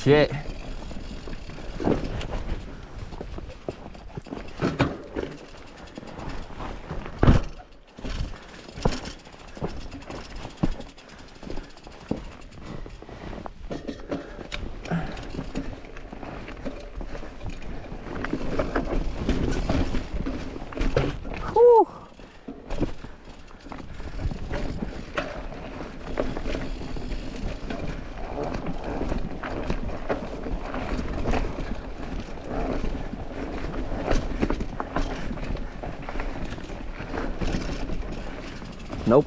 shit. Whew. Nope.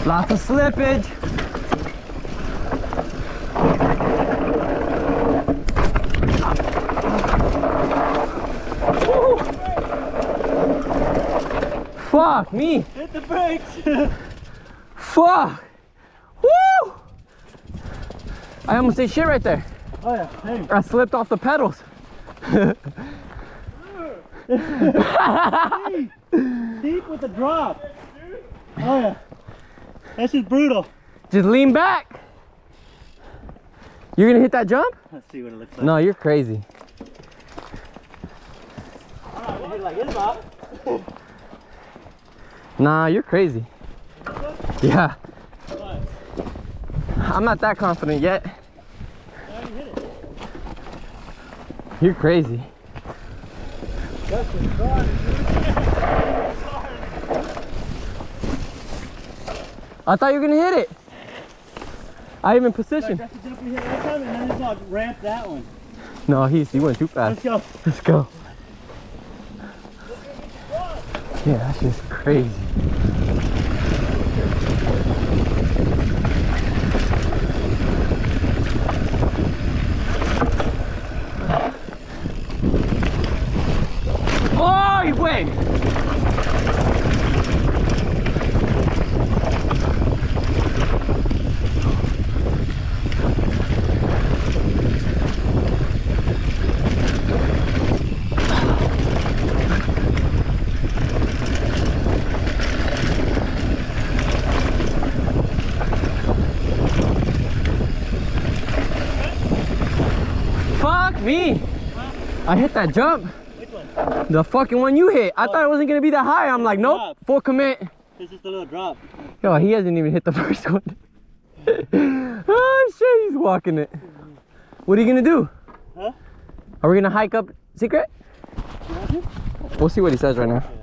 Lots of slippage. Woo. Fuck me. Hit the brakes. Fuck. Woo. I almost did shit right there. Oh yeah, hey. I slipped off the pedals. Deep with the drop. Oh yeah. That's just brutal. Just lean back. You're gonna hit that jump? Let's see what it looks like. No, you're crazy. I'm not gonna hit it like this, Bob. Nah, you're crazy. Yeah. What? I'm not that confident yet. I already hit it. You're crazy. That's just fun, I thought you were gonna hit it. I even positioned. That's the jump we hit last time, and then it's like ramp that one. No, he went too fast. Let's go. Let's go. Yeah, that's just crazy. Oh, he went. Fuck me. I hit that jump. Which one? The fucking one you hit. I thought it wasn't gonna be that high. I'm like, nope, full commit. It's just a little drop. Yo, he hasn't even hit the first one. Oh shit, he's walking it. What are you gonna do? Huh? Are we gonna hike up Secret? You want to? We'll see what he says right now. Yeah.